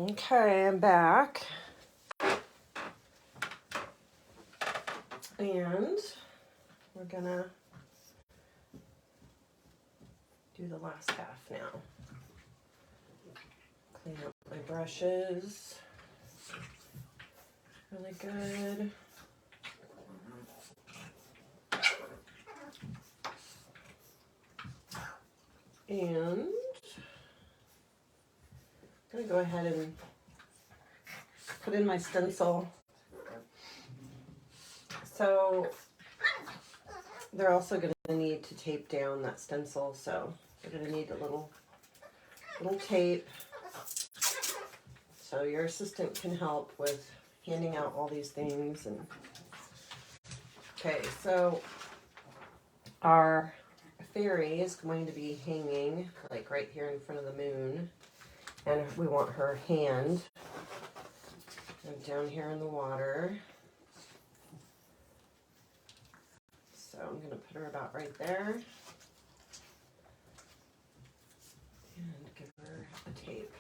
Okay, I'm back. And we're gonna do the last half now. Clean up my brushes. Really good. And I'm gonna go ahead and put in my stencil. So they're also gonna need to tape down that stencil, so they're gonna need a little tape. So your assistant can help with handing out all these things. And okay, so our fairy is going to be hanging like right here in front of the moon, and we want her hand down here in the water. So I'm going to put her about right there and give her a tape.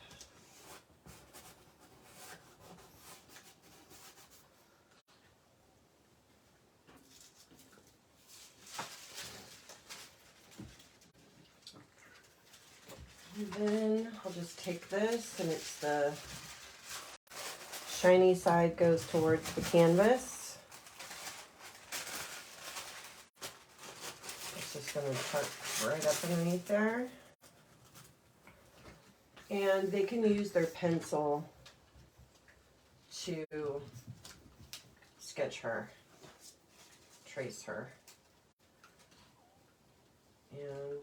And then I'll just take this, and it's the shiny side goes towards the canvas. It's just going to tuck right up underneath there. And they can use their pencil to sketch her, trace her. And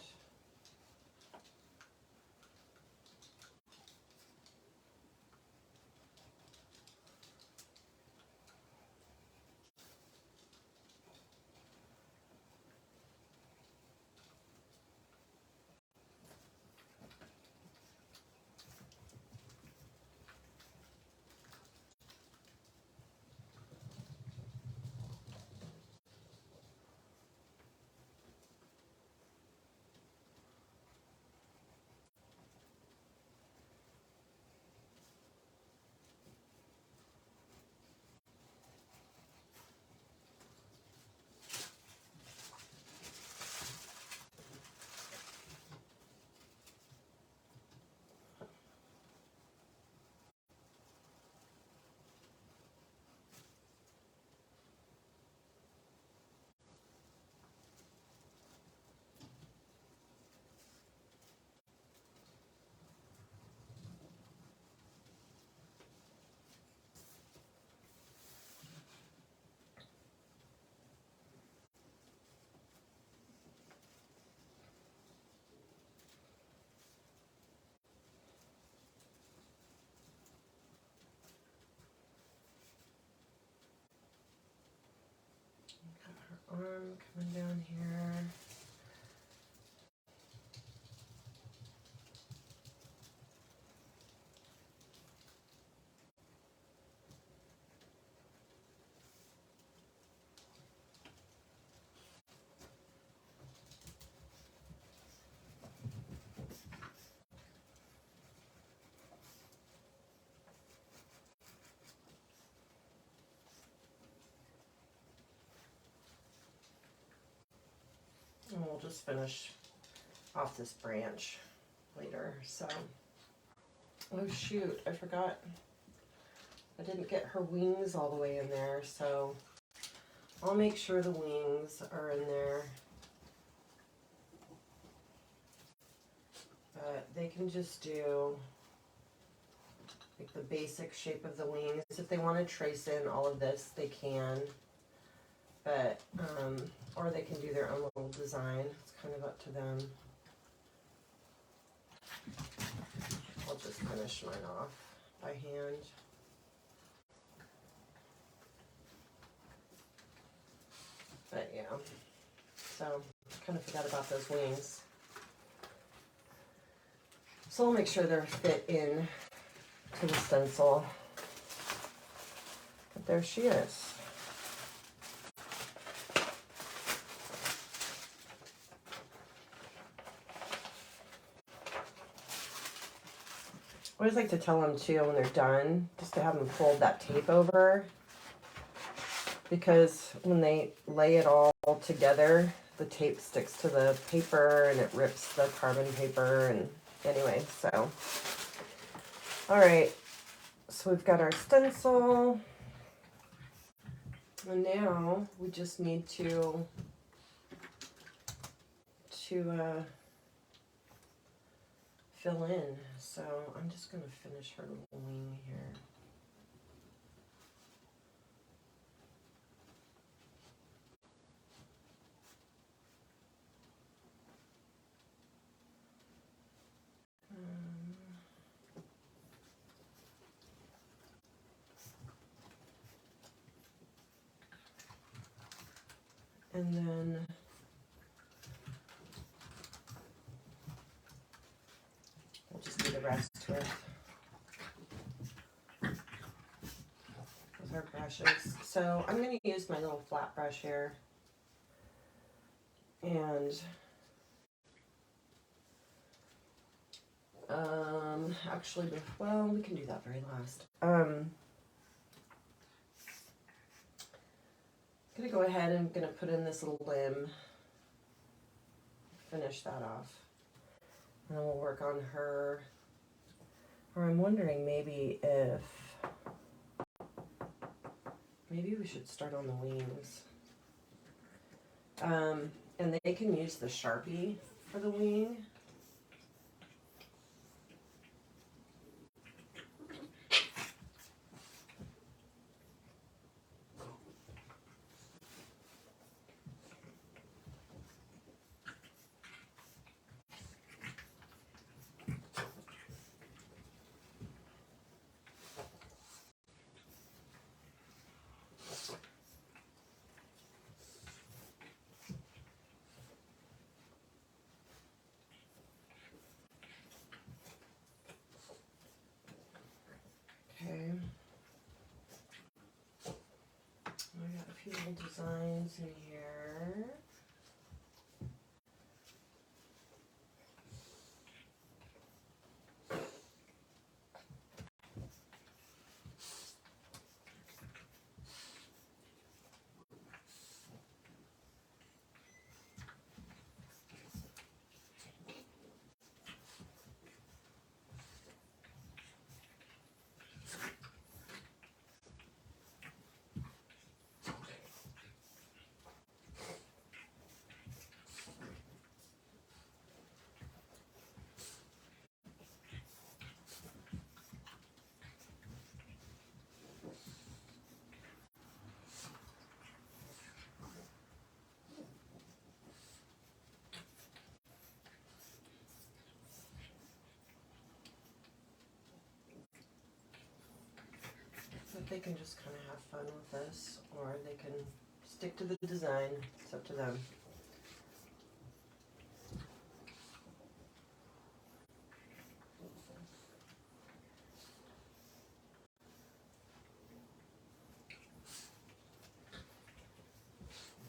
got her arm coming down here. And we'll just finish off this branch later. So, oh shoot, I forgot. I didn't get her wings all the way in there, so I'll make sure the wings are in there. But they can just do like the basic shape of the wings. If they want to trace in all of this, they can. But, or they can do their own little design. It's kind of up to them. I'll just finish mine off by hand. But yeah, so kind of forgot about those wings. So I'll make sure they're fit in to the stencil. But there she is. I always like to tell them too when they're done, just to have them fold that tape over, because when they lay it all together, the tape sticks to the paper and it rips the carbon paper. And anyway, so all right, so we've got our stencil, and now we just need to fill in. So I'm just going to finish her little wing here. And then we'll just do the rest with our brushes. So I'm going to use my little flat brush here. And actually, well, we can do that very last. I'm going to go ahead and I'm going to put in this little limb, finish that off. And then we'll work on her. Or I'm wondering maybe we should start on the wings. And they can use the Sharpie for the wing. Okay. I got a few little designs in here. They can just kind of have fun with this, or they can stick to the design. It's up to them.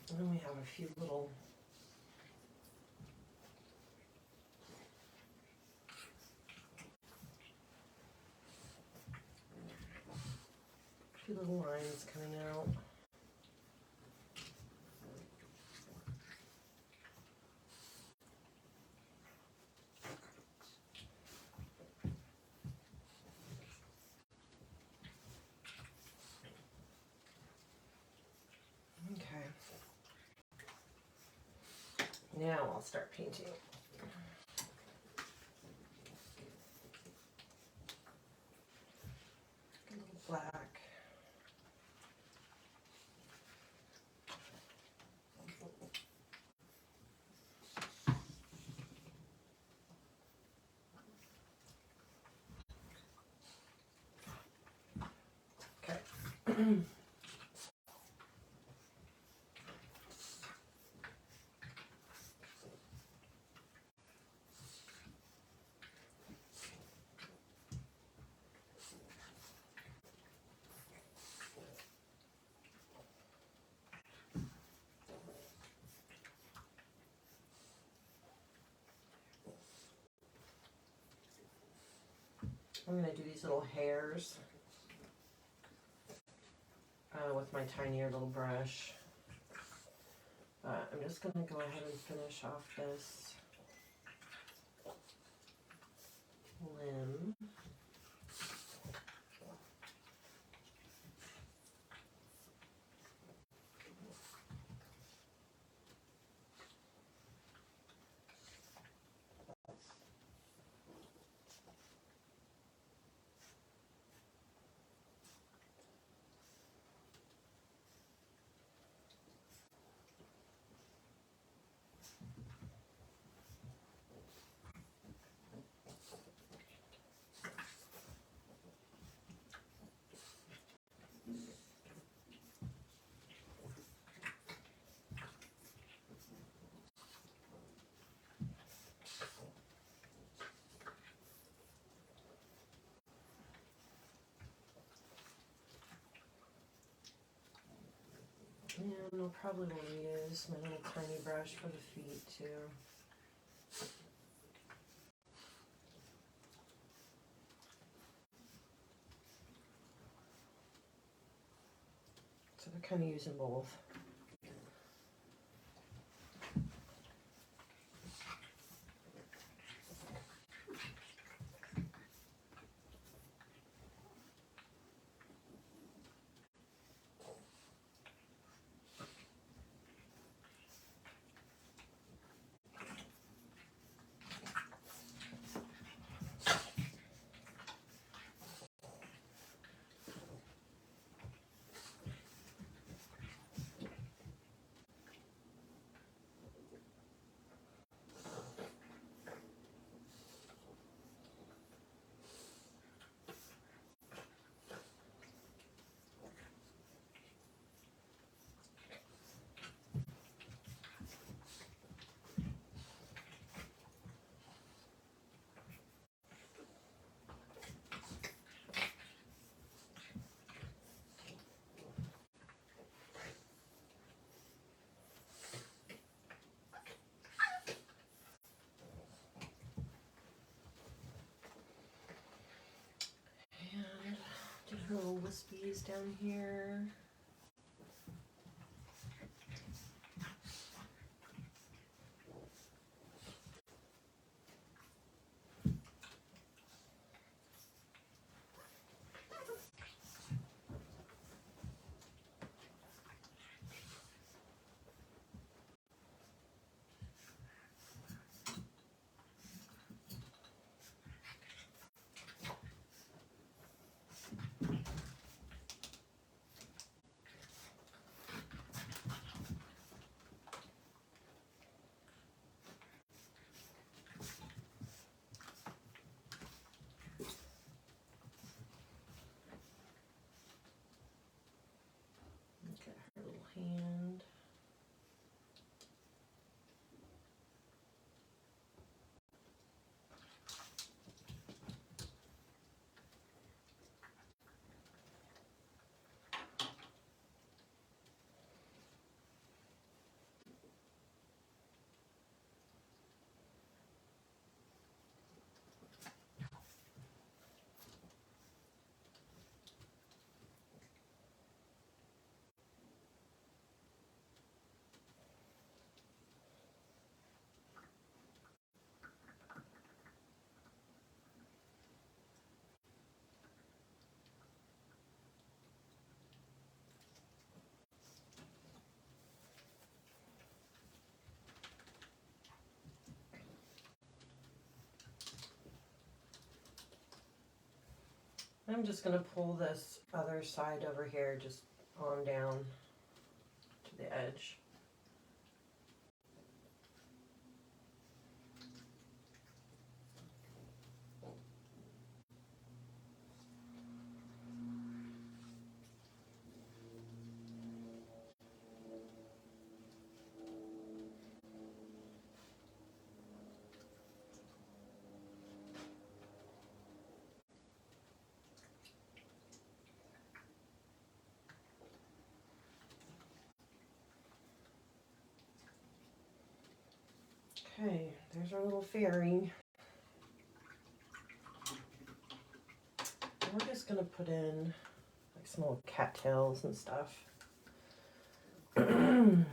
And then we have a few little lines coming out. Okay. Now I'll start painting. A little black. Okay. I'm going to do these little hairs with my tinier little brush. I'm just going to go ahead and finish off this limb. And I'll probably will use my little tiny brush for the feet too. So they're kind of using both. And do little wispies down here. Okay, her little hand. I'm just going to pull this other side over here just on down to the edge. Okay, there's our little fairy. we're just gonna put in like some little cattails and stuff around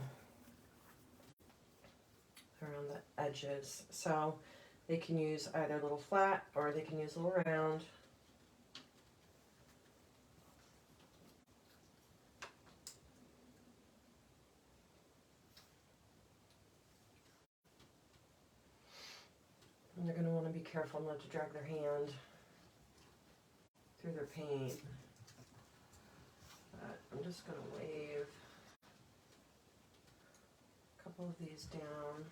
the edges. So they can use either a little flat or they can use a little round. And they're going to want to be careful not to drag their hand through their paint. But I'm just going to wave a couple of these down.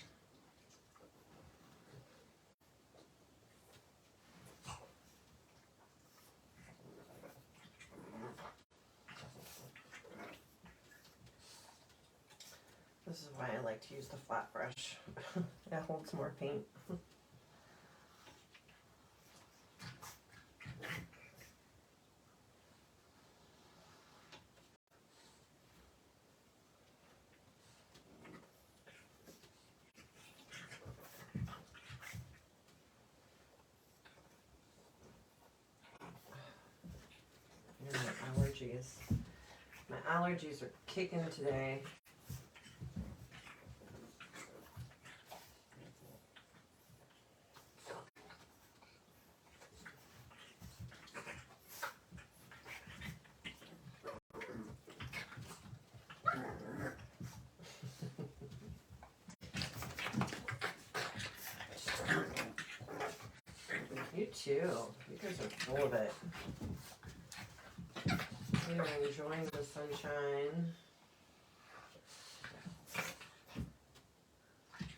This is why I like to use the flat brush. It holds more paint. And my allergies. My allergies are kicking today. You too. You guys are full of it. We are enjoying the sunshine.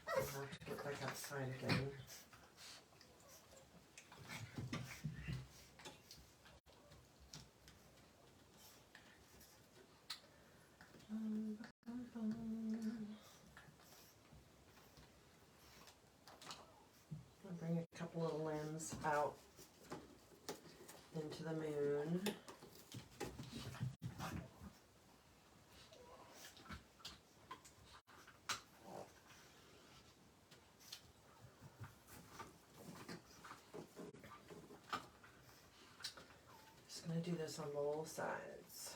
I'll have to get back outside again. I'll bring a couple of limbs out into the moon. Just going to do this on both sides.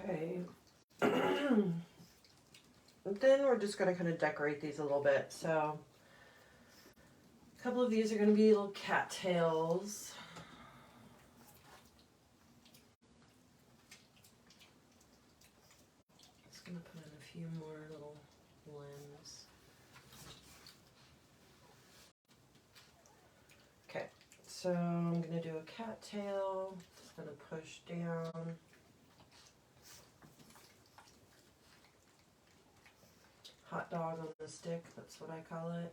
Okay. Then we're just going to kind of decorate these a little bit. So a couple of these are going to be little cattails. Just going to put in a few more little limbs. Okay, so I'm going to do a cattail. Just going to push down. Hot dog on the stick, that's what I call it.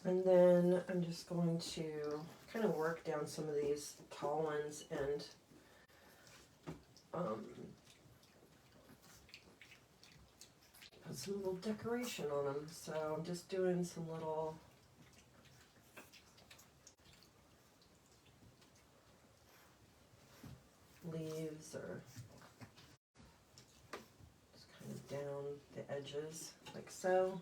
And then I'm just going to kind of work down some of these tall ones and put some little decoration on them. So I'm just doing some little leaves or just kind of down the edges like so.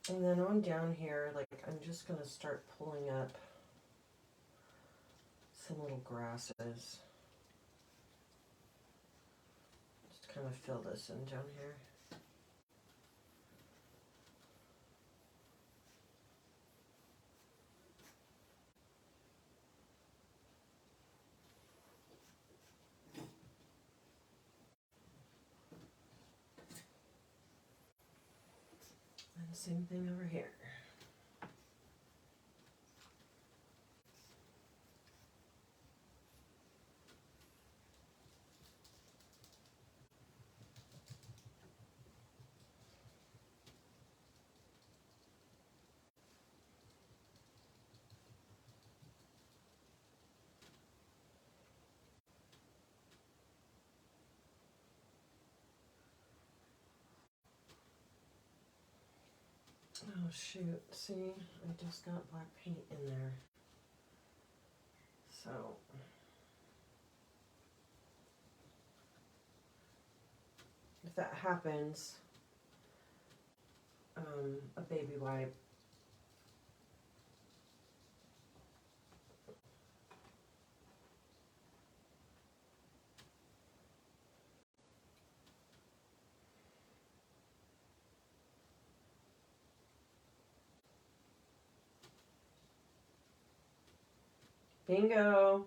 And then on down here, like I'm just going to start pulling up some little grasses. Just kind of fill this in down here. And same thing over here. Oh shoot, see, I just got black paint in there. So, if that happens, a baby wipe. Bingo!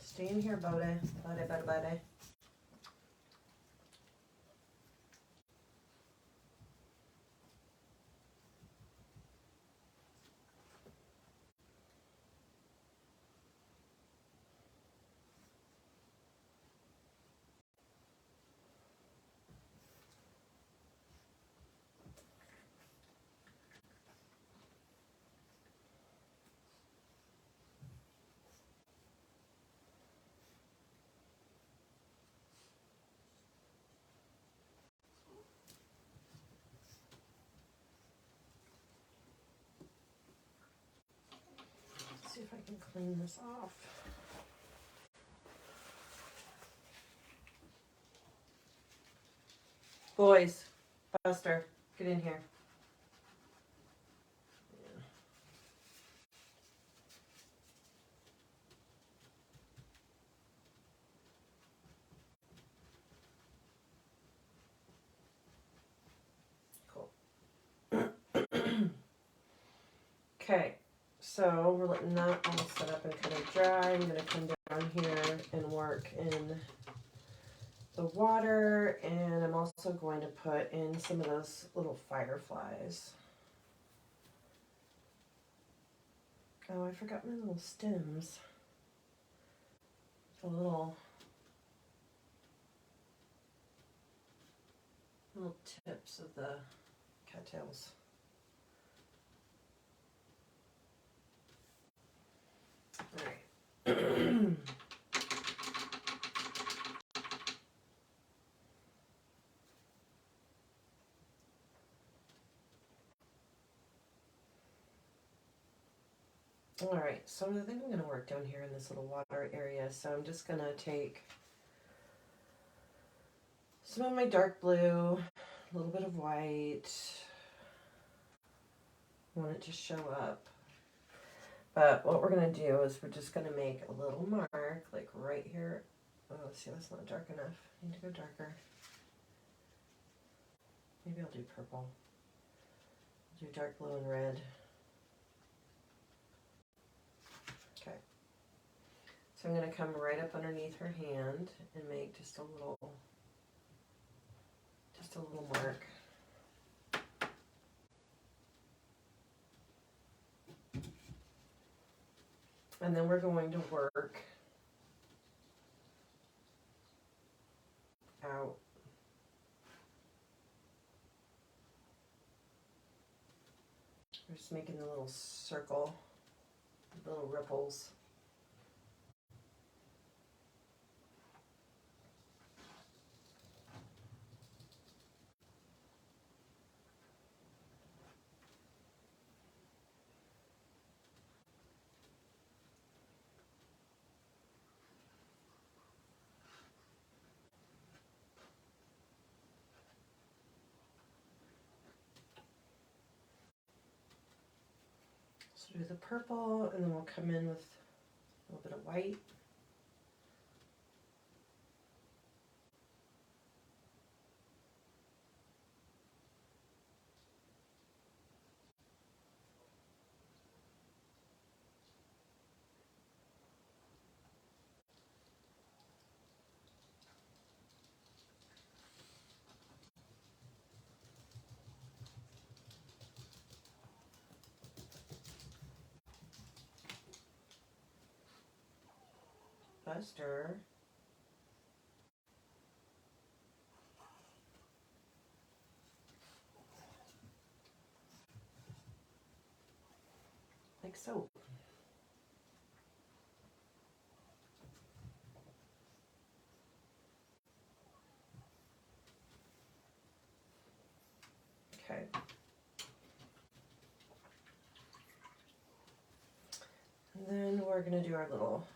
Stay in here, Bode. Bode. See if I can clean this off. Boys, Buster, get in here. Cool. Okay, so we're letting that all set up and kind of dry. I'm going to come down here and work in the water, and I'm also going to put in some of those little fireflies. Oh, I forgot my little stems. The little tips of the cattails. All right. All right, so I think I'm going to work down here in this little water area. So I'm just going to take some of my dark blue, a little bit of white. I want it to show up. But what we're going to do is we're just going to make a little mark, like right here. Oh, see, that's not dark enough. I need to go darker. Maybe I'll do purple. I'll do dark blue and red. Okay. So I'm going to come right up underneath her hand and make just a little mark. And then we're going to work out. We're just making a little circle, little ripples. So do the purple, and then we'll come in with a little bit of white. Stir. Like so. Okay. And then we're going to do our little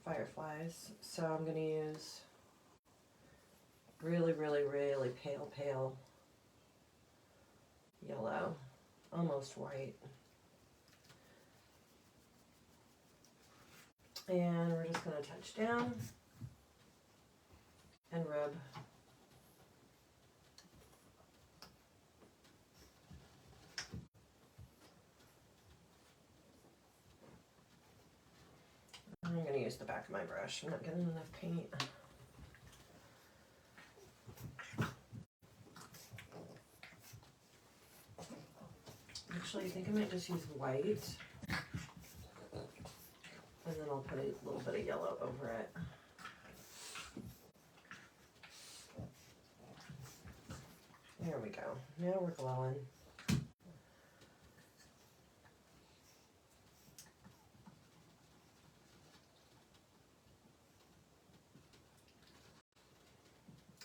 fireflies. So I'm going to use really, really, really pale yellow, almost white. And we're just going to touch down and rub. I'm going to use the back of my brush. I'm not getting enough paint. Actually, I think I might just use white. And then I'll put a little bit of yellow over it. There we go. Now we're glowing.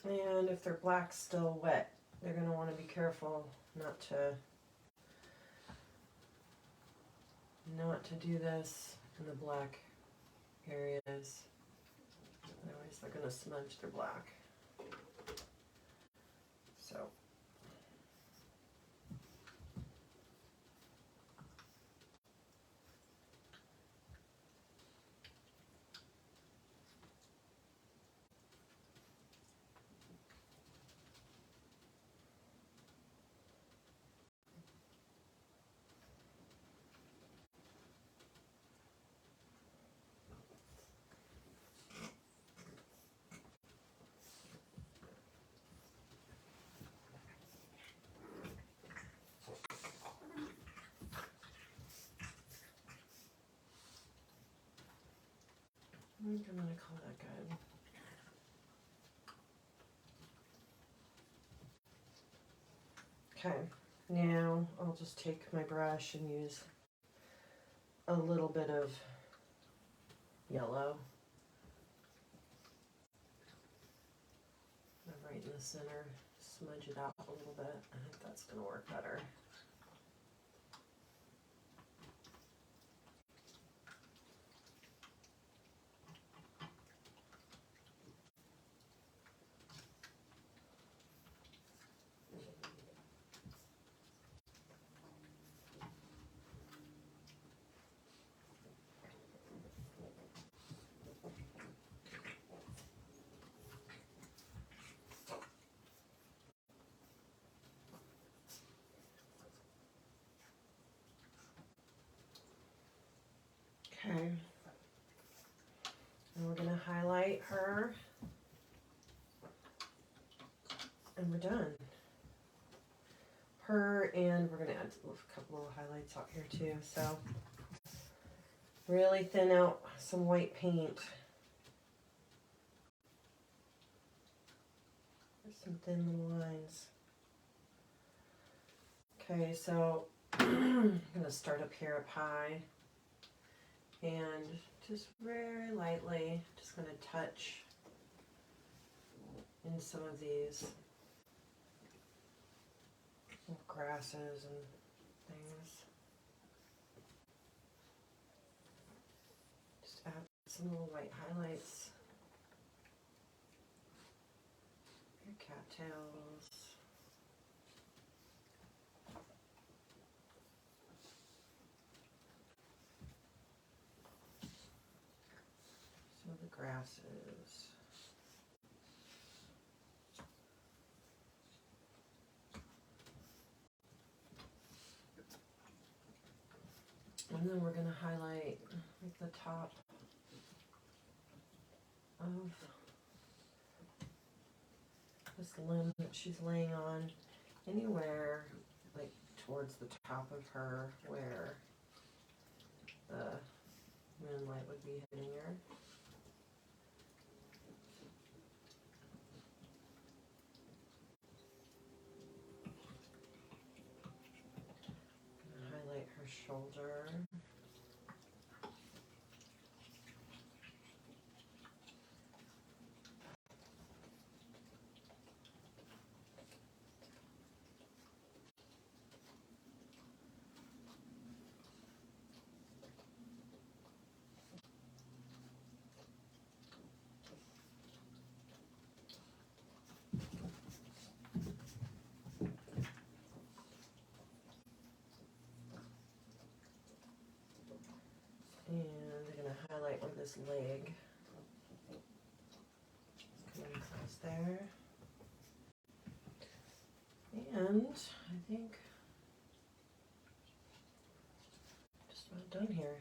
And if their black's still wet, they're going to want to be careful not to do this in the black areas. Otherwise they're going to smudge their black. So I think I'm going to call that good. Okay, now I'll just take my brush and use a little bit of yellow. Right in the center, smudge it out a little bit. I think that's going to work better. And we're going to highlight her. And we're done. Her, and we're going to add a couple little highlights out here too. So really thin out some white paint. There's some thin little lines. Okay, so I'm going to start up here up high. And just very lightly, just going to touch in some of these little grasses and things. Just add some little white highlights. Your cattails. Some of the grasses. And then we're going to highlight like the top of this limb that she's laying on, anywhere like towards the top of her where the moonlight would be hitting her. Highlight her shoulder. And I'm going to highlight where this leg is coming across there. And I think just about done here.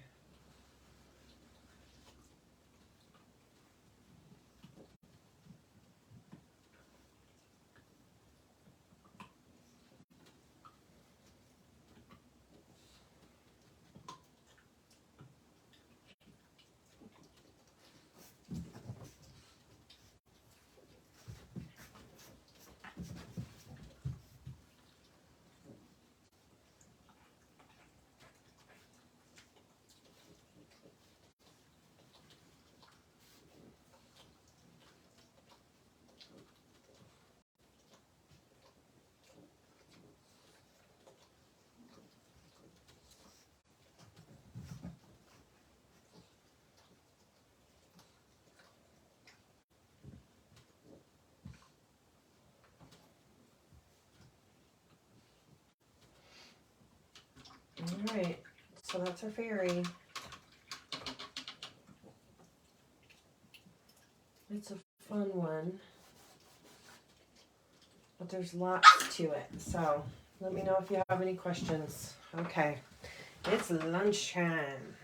Alright, so that's our fairy. It's a fun one, but there's lots to it, so let me know if you have any questions. Okay, it's lunchtime.